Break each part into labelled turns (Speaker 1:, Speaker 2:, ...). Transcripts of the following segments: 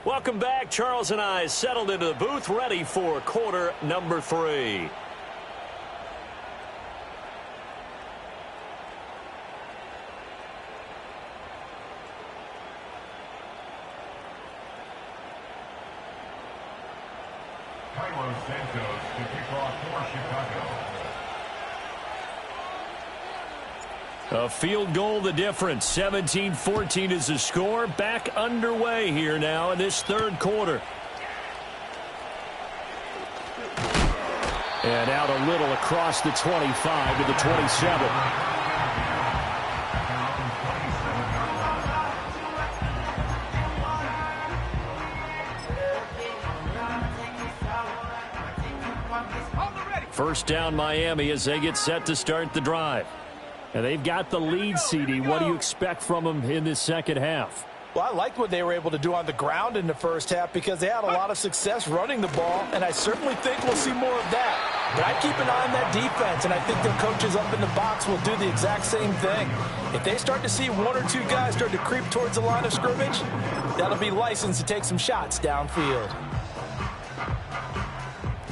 Speaker 1: Welcome back. Charles and I settled into the booth, ready for quarter number 3.
Speaker 2: Santos to kick off for Chicago.
Speaker 1: A field goal the difference. 17-14 is the score. Back underway here now in this third quarter. And out a little across the 25 to the 27. First down Miami as they get set to start the drive. And they've got the lead, CD. What do you expect from them in this second half?
Speaker 3: Well, I liked what they were able to do on the ground in the first half because they had a lot of success running the ball, and I certainly think we'll see more of that. But I keep an eye on that defense, and I think their coaches up in the box will do the exact same thing. If they start to see one or two guys start to creep towards the line of scrimmage, that'll be licensed to take some shots downfield.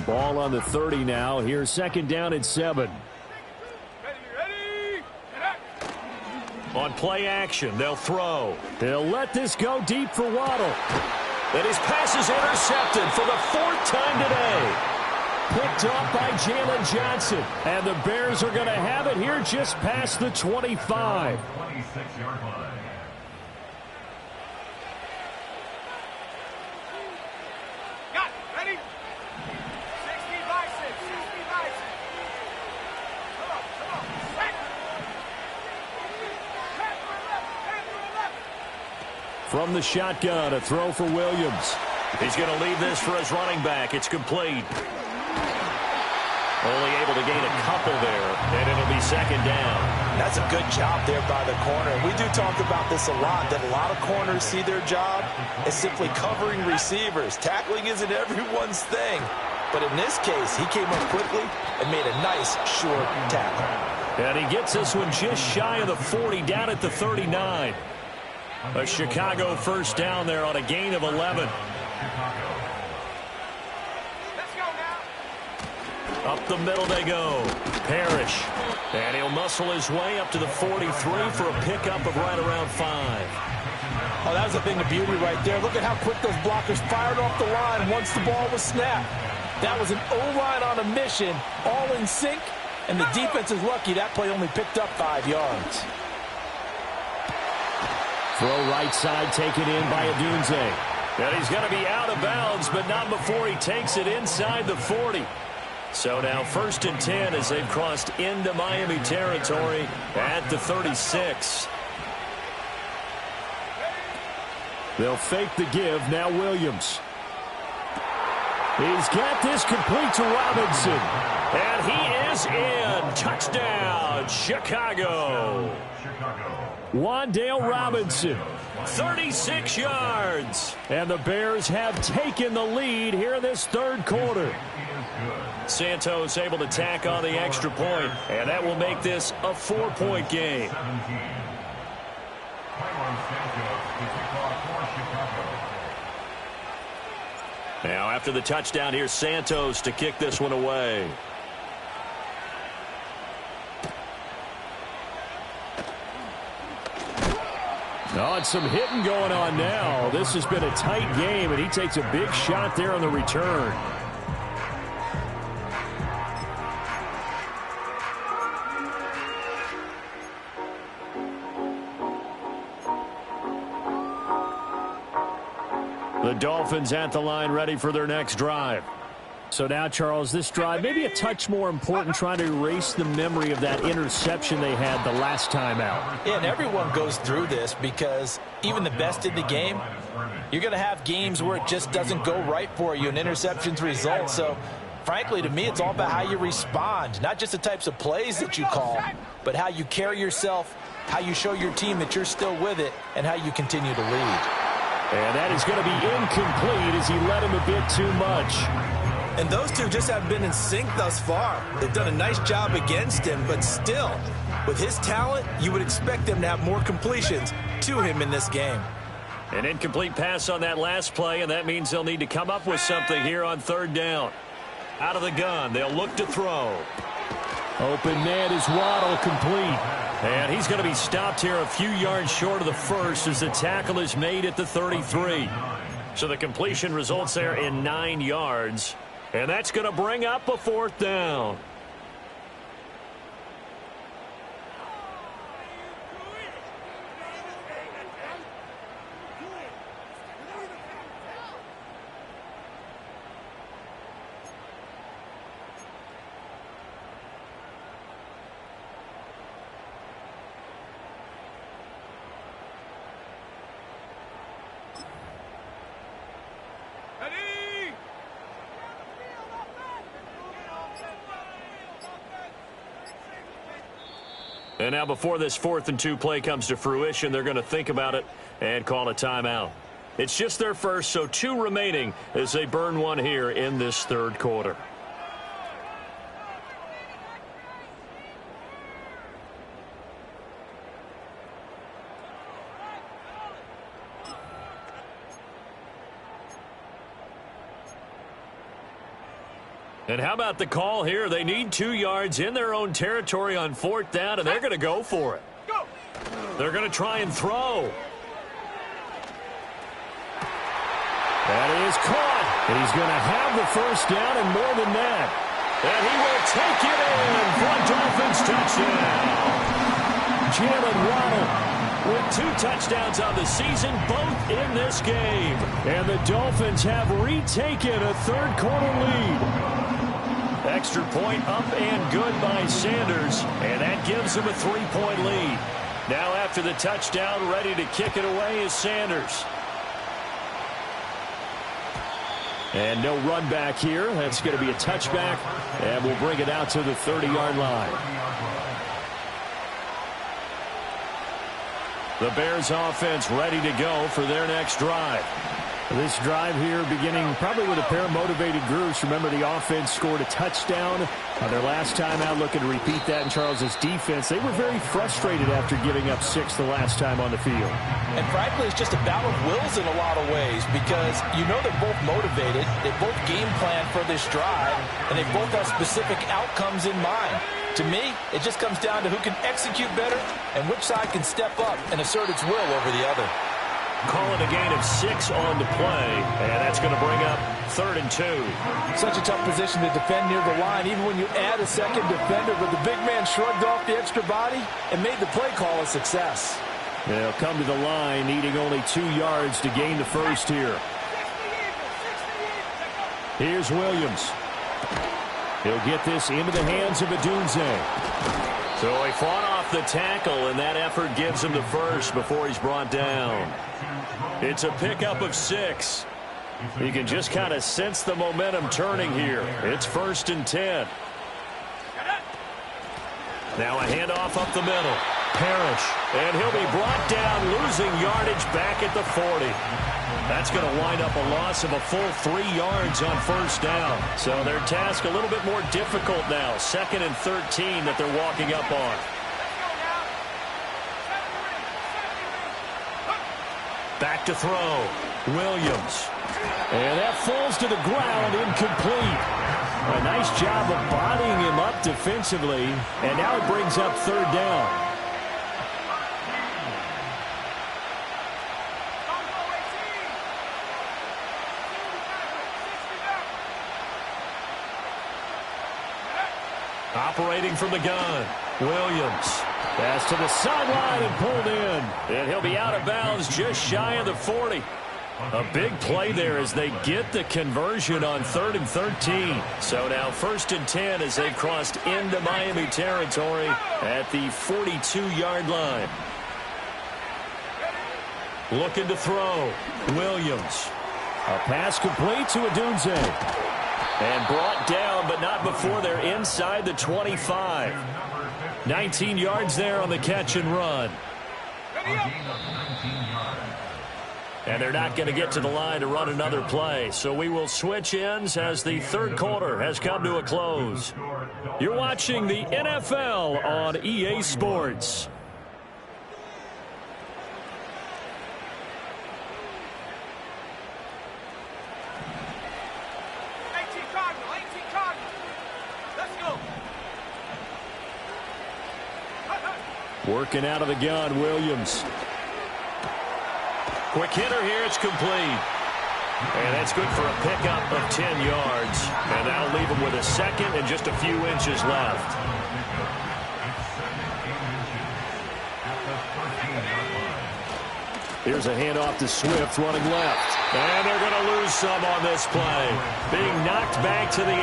Speaker 1: Ball on the 30 now. Here's second down at 7. On play action, they'll throw. They'll let this go deep for Waddle. And his pass is intercepted for the 4th time today. Picked up by Jalen Johnson. And the Bears are going to have it here just past the 25.
Speaker 2: 26-yard line.
Speaker 1: From the shotgun, a throw for Williams. He's going to leave this for his running back. It's complete. Only able to gain a couple there, and it'll be second down.
Speaker 3: That's a good job there by the corner. We do talk about this a lot, that a lot of corners see their job as simply covering receivers. Tackling isn't everyone's thing. But in this case, he came up quickly and made a nice, short tackle.
Speaker 1: And he gets this one just shy of the 40, down at the 39. A Chicago first down there on a gain of 11. Up the middle they go. Parrish. And he'll muscle his way up to the 43 for a pickup of right around 5.
Speaker 3: Oh, that was a thing of beauty right there. Look at how quick those blockers fired off the line once the ball was snapped. That was an O-line on a mission, all in sync, and the defense is lucky that play only picked up 5 yards.
Speaker 1: Throw right side taken in by Adunze. And he's going to be out of bounds, but not before he takes it inside the 40. So now 1st and 10 as they've crossed into Miami territory at the 36. They'll fake the give. Now Williams. He's got this complete to Robinson. And he is in. Touchdown, Chicago. Wan'Dale Robinson, 36 yards. And the Bears have taken the lead here in this third quarter. Santos able to tack on the extra point, and that will make this a 4-point game. Now after the touchdown, here's Santos to kick this one away. Oh, and some hitting going on now. This has been a tight game, and he takes a big shot there on the return. The Dolphins at the line ready for their next drive. So now, Charles, this drive maybe a touch more important, trying to erase the memory of that interception they had the last time out.
Speaker 3: Yeah, and everyone goes through this because even the best in the game, you're going to have games where it just doesn't go right for you and interceptions result. So, frankly, to me, it's all about how you respond, not just the types of plays that you call, but how you carry yourself, how you show your team that you're still with it, and how you continue to lead.
Speaker 1: And that is going to be incomplete as he led him a bit too much.
Speaker 3: And those two just haven't been in sync thus far. They've done a nice job against him, but still, with his talent, you would expect them to have more completions to him in this game.
Speaker 1: An incomplete pass on that last play, and that means they'll need to come up with something here on third down. Out of the gun, they'll look to throw.
Speaker 4: Open man is Waddle, complete.
Speaker 1: And he's going to be stopped here a few yards short of the first as the tackle is made at the 33. So the completion results there in 9 yards. And that's going to bring up a fourth down. And now before this 4th and 2 play comes to fruition, they're going to think about it and call a timeout. It's just their first, so 2 remaining as they burn one here in this third quarter. And how about the call here? They need 2 yards in their own territory on 4th down, and they're going to go for it. They're going to try and throw.
Speaker 4: That is caught. And he's going to have the first down and more than that.
Speaker 1: And he will take it in for a Dolphins touchdown.
Speaker 4: Jalen Waddle
Speaker 1: with 2 touchdowns on the season, both in this game.
Speaker 4: And the Dolphins have retaken a third quarter lead.
Speaker 1: Extra point up and good by Sanders, and that gives them a 3-point lead. Now after the touchdown, ready to kick it away is Sanders.
Speaker 4: And no run back here. That's going to be a touchback, and we'll bring it out to the 30-yard line.
Speaker 1: The Bears offense ready to go for their next drive.
Speaker 4: This drive here beginning probably with a pair of motivated groups. Remember, the offense scored a touchdown on their last time out, looking to repeat that in Charles's defense. They were very frustrated after giving up 6 the last time on the field.
Speaker 3: And frankly, it's just a battle of wills in a lot of ways because you know they're both motivated. They both game plan for this drive, and they both have specific outcomes in mind. To me, it just comes down to who can execute better and which side can step up and assert its will over the other.
Speaker 1: Calling a gain of 6 on the play, and that's going to bring up 3rd and 2.
Speaker 3: Such a tough position to defend near the line, even when you add a second defender, but the big man shrugged off the extra body and made the play call a success.
Speaker 4: They'll come to the line, needing only 2 yards to gain the first here. Here's Williams. He'll get this into the hands of Odunze.
Speaker 1: So he fought off the tackle, and that effort gives him the first before he's brought down. It's a pickup of 6. You can just kind of sense the momentum turning here. It's 1st and 10. Now a handoff up the middle. Parrish, and he'll be brought down, losing yardage back at the 40. That's going to wind up a loss of a full 3 yards on 1st down. So their task a little bit more difficult now. 2nd and 13 that they're walking up on. Back to throw. Williams.
Speaker 4: And that falls to the ground, incomplete. A nice job of bodying him up defensively. And now it brings up 3rd down.
Speaker 1: Operating from the gun, Williams. Pass to the sideline and pulled in. And he'll be out of bounds just shy of the 40. A big play there as they get the conversion on 3rd and 13. So now 1st and 10 as they've crossed into Miami territory at the 42-yard line. Looking to throw, Williams.
Speaker 4: A pass complete to Odunze.
Speaker 1: And brought down, but not before they're inside the 25. 19 yards there on the catch and run. And they're not going to get to the line to run another play. So we will switch ends as the third quarter has come to a close. You're watching the NFL on EA Sports.
Speaker 4: Working out of the gun, Williams.
Speaker 1: Quick hitter here, it's complete. And that's good for a pickup of 10 yards. And that'll leave him with a second and just a few inches left.
Speaker 4: Here's a handoff to Swift running left.
Speaker 1: And they're going to lose some on this play. Being knocked back to the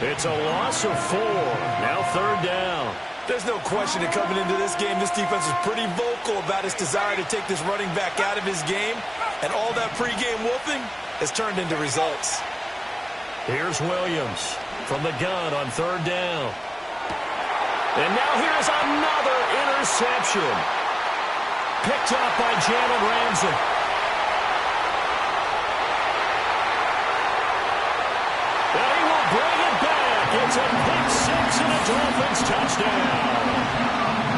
Speaker 1: 18. It's a loss of 4. Now 3rd down.
Speaker 3: There's no question that coming into this game, this defense is pretty vocal about its desire to take this running back out of his game. And all that pregame wolfing has turned into results.
Speaker 1: Here's Williams from the gun on 3rd down. And now here's another interception. Picked up by Jalen Ramsey. And he will bring it back. It's a pick 6 and a Dolphins touchdown.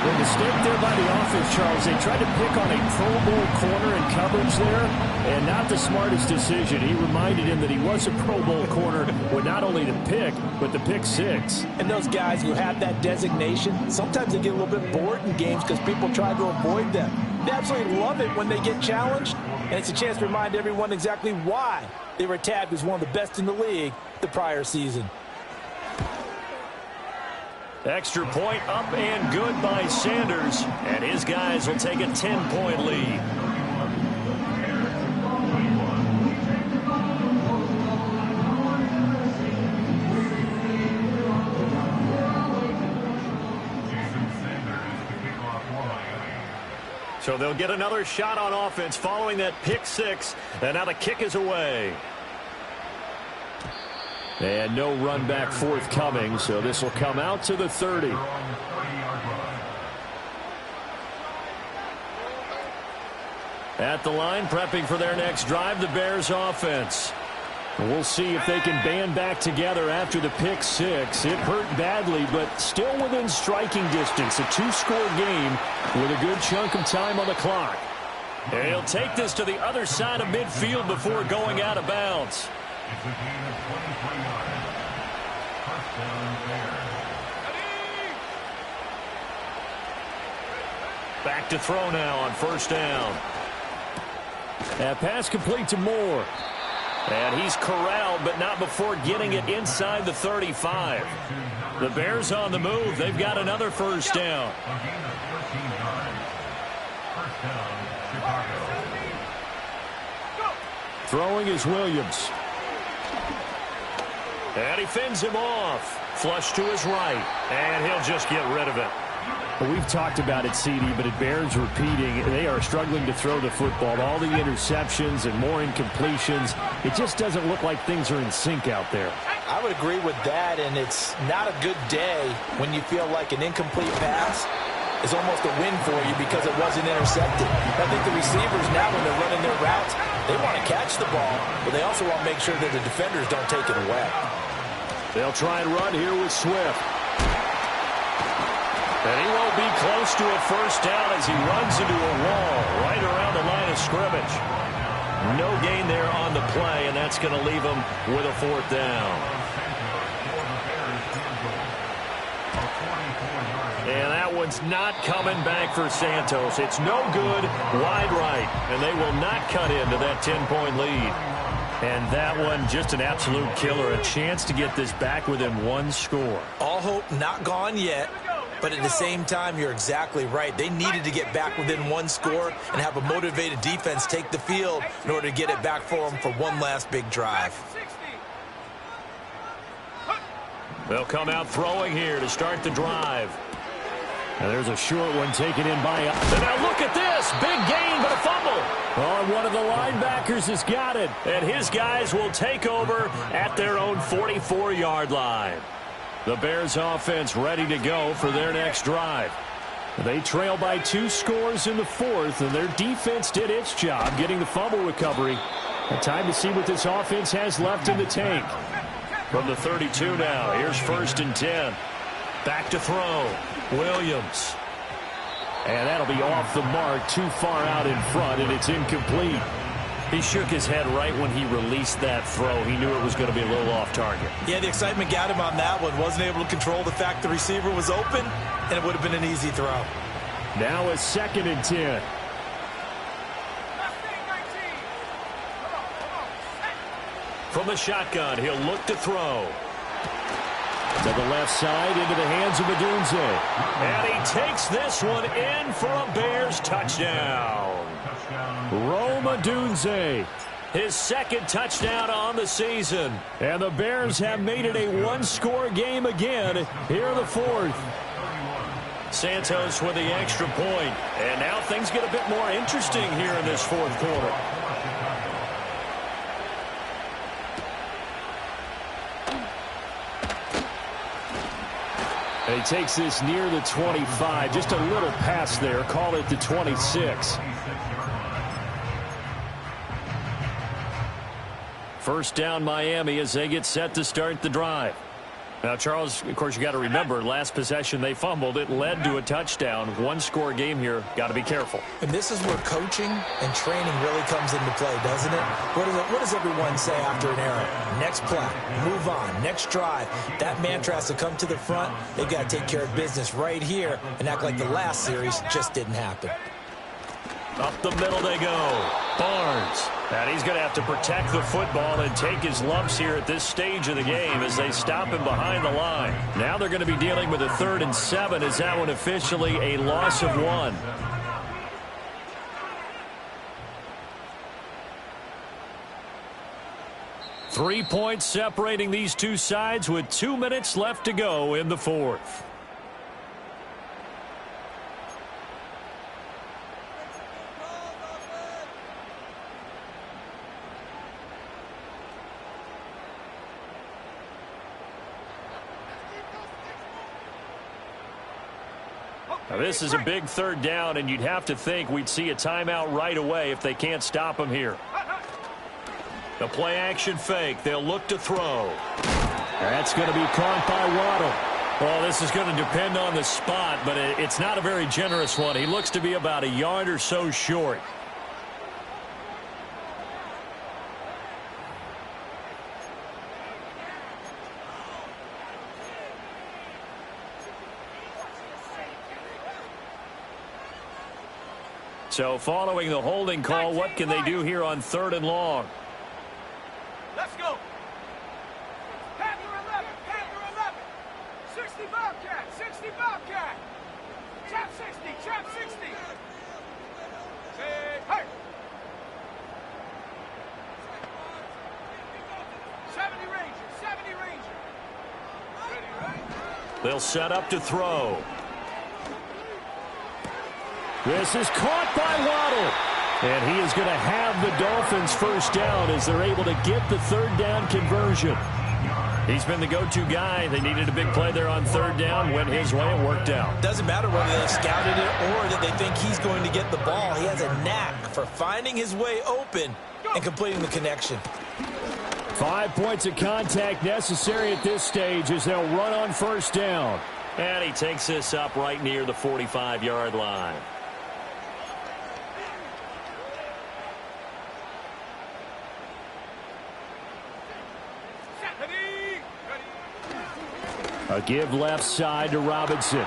Speaker 4: The mistake there by the offense, Charles. They tried to pick on a Pro Bowl corner in coverage there, and not the smartest decision. He reminded him that he was a Pro Bowl corner with not only the pick, but the pick 6.
Speaker 3: And those guys who have that designation, sometimes they get a little bit bored in games because people try to avoid them. They absolutely love it when they get challenged, and it's a chance to remind everyone exactly why they were tabbed as one of the best in the league the prior season.
Speaker 1: Extra point up and good by Sanders, and his guys will take a 10-point lead. So they'll get another shot on offense following that pick 6, and now the kick is away.
Speaker 4: And no run back forthcoming, so this will come out to the 30. At the line, prepping for their next drive, the Bears offense. We'll see if they can band back together after the pick 6. It hurt badly, but still within striking distance. A 2-score game with a good chunk of time on the clock.
Speaker 1: And he'll take this to the other side of midfield before going out of bounds.
Speaker 2: It's a gain of 23 yards. First down, Bears.
Speaker 1: Back to throw now on 1st down.
Speaker 4: That pass complete to Moore.
Speaker 1: And he's corralled, but not before getting it inside the 35. The Bears on the move. They've got another 1st down.
Speaker 2: A gain of 14 yards. First down, Chicago.
Speaker 4: Throwing is Williams.
Speaker 1: And he fends him off. Flush to his right. And he'll just get rid of it.
Speaker 4: We've talked about it, CD, but it bears repeating. They are struggling to throw the football. All the interceptions and more incompletions. It just doesn't look like things are in sync out there.
Speaker 3: I would agree with that, and it's not a good day when you feel like an incomplete pass is almost a win for you because it wasn't intercepted. I think the receivers now, when they're running their routes, they want to catch the ball, but they also want to make sure that the defenders don't take it away.
Speaker 4: They'll try and run here with Swift.
Speaker 1: And he won't be close to a 1st down as he runs into a wall right around the line of scrimmage. No gain there on the play, and that's going to leave him with a 4th down. And that one's not coming back for Santos. It's no good, wide right, and they will not cut into that 10-point lead. And that one, just an absolute killer, a chance to get this back within 1 score.
Speaker 3: All hope not gone yet, but at the same time, you're exactly right. They needed to get back within 1 score and have a motivated defense take the field in order to get it back for them for one last big drive.
Speaker 1: They'll come out throwing here to start the drive.
Speaker 4: And there's a short one taken in by...
Speaker 1: And now look at this. Big gain, but a fumble.
Speaker 4: Oh, and one of the linebackers has got it.
Speaker 1: And his guys will take over at their own 44-yard line. The Bears offense ready to go for their next drive.
Speaker 4: They trail by 2 scores in the 4th, and their defense did its job getting the fumble recovery. Time to see what this offense has left in the tank.
Speaker 1: From the 32 now, here's 1st and 10. Back to throw. Williams.
Speaker 4: And that'll be off the mark, too far out in front, and it's incomplete.
Speaker 1: He shook his head right when he released that throw. He knew it was going to be a little off target.
Speaker 3: Yeah, the excitement got him on that one. Wasn't able to control the fact the receiver was open, and it would have been an easy throw.
Speaker 4: Now a 2nd and 10.
Speaker 1: From the shotgun, he'll look to throw.
Speaker 4: To the left side, into the hands of Odunze.
Speaker 1: And he takes this one in for a Bears touchdown.
Speaker 4: Rome Odunze.
Speaker 1: His 2nd touchdown on the season.
Speaker 4: And the Bears have made it a one-score game again here in the 4th.
Speaker 1: Santos with the extra point. And now things get a bit more interesting here in this 4th quarter.
Speaker 4: And he takes this near the 25. Just a little pass there. Call it the 26.
Speaker 1: First down Miami as they get set to start the drive. Now, Charles, of course, you got to remember, last possession they fumbled. It led to a touchdown. One-score game here. Got to be careful.
Speaker 3: And this is where coaching and training really comes into play, doesn't it? What does everyone say after an error? Next play, move on, next drive. That mantra has to come to the front. They've got to take care of business right here and act like the last series just didn't happen.
Speaker 1: Up the middle they go. Barnes. And he's going to have to protect the football and take his lumps here at this stage of the game as they stop him behind the line. Now they're going to be dealing with a 3rd and 7. Is that one officially a loss of 1? Three points separating these two sides with 2 minutes left to go in the 4th. Now, this is a big 3rd down, and you'd have to think we'd see a timeout right away if they can't stop him here. The play-action fake. They'll look to throw.
Speaker 4: That's going to be caught by Waddle.
Speaker 1: Well, this is going to depend on the spot, but it's not a very generous one. He looks to be about a yard or so short. So following the holding call, what can they do here on 3rd and long?
Speaker 5: Let's go. Panther 11, Panther 11. 60 Bobcat, 60 Bobcat. Trap 60, trap 60. Hey. 70 Ranger, 70 Ranger. Ready?
Speaker 1: They'll set up to throw.
Speaker 4: This is caught by Waddle. And he is going to have the Dolphins first down as they're able to get the 3rd down conversion.
Speaker 1: He's been the go-to guy. They needed a big play there on 3rd down. Went his way. It worked out.
Speaker 3: Doesn't matter whether they've scouted it or that they think he's going to get the ball. He has a knack for finding his way open and completing the connection.
Speaker 4: 5 points of contact necessary at this stage as they'll run on first down.
Speaker 1: And he takes this up right near the 45-yard line.
Speaker 4: A give left side to Robinson.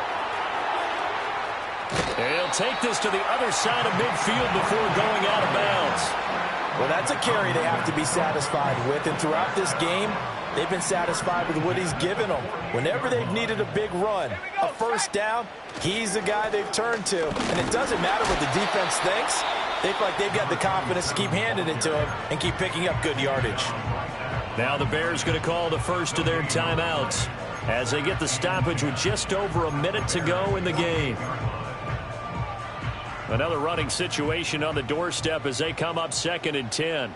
Speaker 1: He'll take this to the other side of midfield before going out of bounds.
Speaker 3: Well, that's a carry they have to be satisfied with. And throughout this game, they've been satisfied with what he's given them. Whenever they've needed a big run, a first down, he's the guy they've turned to. And it doesn't matter what the defense thinks. They feel like they've got the confidence to keep handing it to him and keep picking up good yardage.
Speaker 1: Now the Bears going to call the first of their timeouts as they get the stoppage with just over a minute to go in the game. Another running situation on the doorstep as they come up 2nd and 10.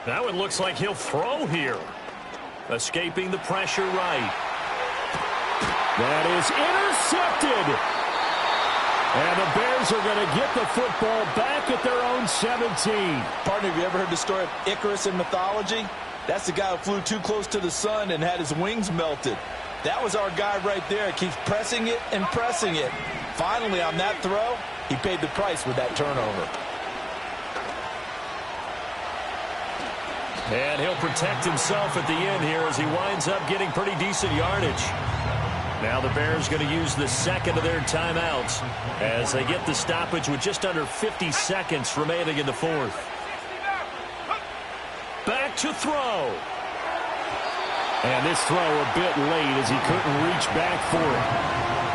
Speaker 1: That one looks like he'll throw here. Escaping the pressure right.
Speaker 4: That is intercepted. And the Bears are going to get the football back at their own 17.
Speaker 3: Partner, have you ever heard the story of Icarus in mythology? That's the guy who flew too close to the sun and had his wings melted. That was our guy right there. Keeps pressing it and pressing it. Finally, on that throw, he paid the price with that turnover.
Speaker 1: And he'll protect himself at the end here as he winds up getting pretty decent yardage. Now the Bears going to use the second of their timeouts as they get the stoppage with just under 50 seconds remaining in the fourth. Back to throw.
Speaker 4: And this throw a bit late as he couldn't reach back for it.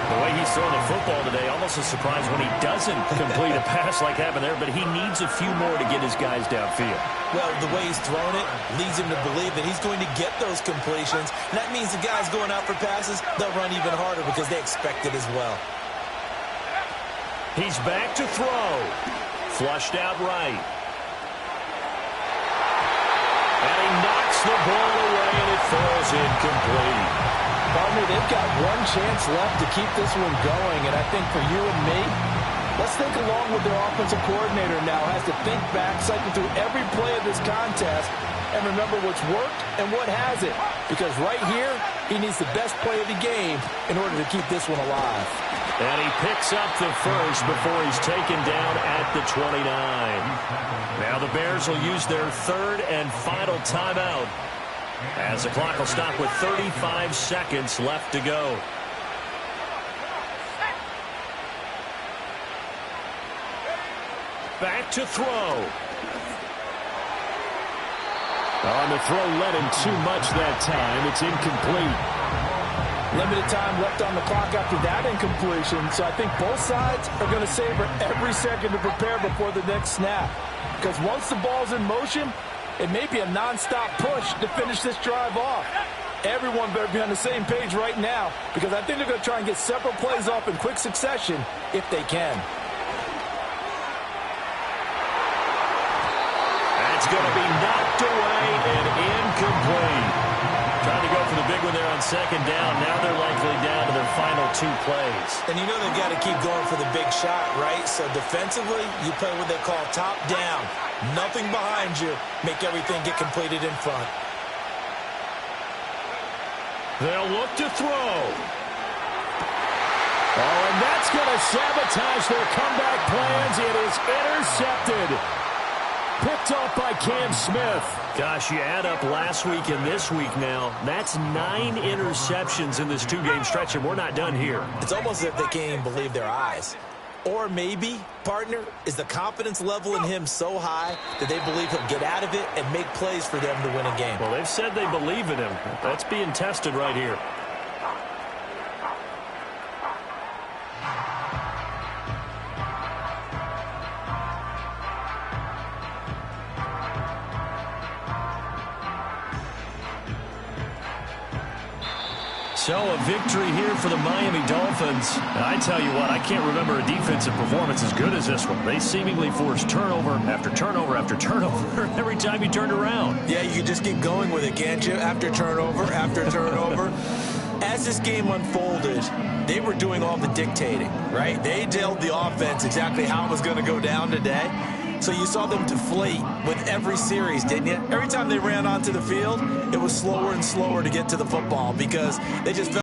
Speaker 4: The way he's throwing the football today, almost a surprise when he doesn't complete a pass like happened there, but he needs a few more to get his guys downfield.
Speaker 3: Well, the way he's throwing it leads him to believe that he's going to get those completions. And that means the guys going out for passes, they'll run even harder because they expect it as well.
Speaker 1: He's back to throw. Flushed out right. And he knocks the ball away, and it falls incomplete.
Speaker 3: Partner, they've got one chance left to keep this one going, and I think for you and me, let's think along with their offensive coordinator now. Has to think back, cycle through every play of this contest, and remember what's worked and what hasn't. Because right here, he needs the best play of the game in order to keep this one alive.
Speaker 1: And he picks up the first before he's taken down at the 29. Now the Bears will use their third and final timeout, as the clock will stop with 35 seconds left to go. Back to throw.
Speaker 4: On the throw led him too much that time. It's incomplete.
Speaker 3: Limited time left on the clock after that incompletion, so I think both sides are going to savor every second to prepare before the next snap. Because once the ball's in motion, it may be a non-stop push to finish this drive off. Everyone better be on the same page right now, because I think they're going to try and get several plays off in quick succession if they can.
Speaker 1: That's going to be knocked away and incomplete. Trying to go for the big one there on second down. Now they're likely down to their final two plays.
Speaker 3: And you know they've got to keep going for the big shot, right? So defensively, you play what they call top down. Nothing behind you. Make everything get completed in front.
Speaker 1: They'll look to throw.
Speaker 4: Oh, and that's going to sabotage their comeback plans. It is intercepted. Picked off by Cam Smith.
Speaker 1: Gosh, you add up last week and this week now. That's 9 interceptions in this two-game stretch, and we're not done here.
Speaker 3: It's almost as if they can't even believe their eyes. Or maybe, partner, is the confidence level in him so high that they believe he'll get out of it and make plays for them to win a game.
Speaker 1: Well, they've said they believe in him. That's being tested right here. So a victory here for the Miami Dolphins. And I tell you what, I can't remember a defensive performance as good as this one. They seemingly forced turnover after turnover after turnover every time you turned around.
Speaker 3: Yeah, you can just keep going with it, can't you? After turnover, after turnover. As this game unfolded, they were doing all the dictating, right? They told the offense exactly how it was going to go down today. So you saw them deflate with every series, didn't you? Every time they ran onto the field, it was slower and slower to get to the football because they just felt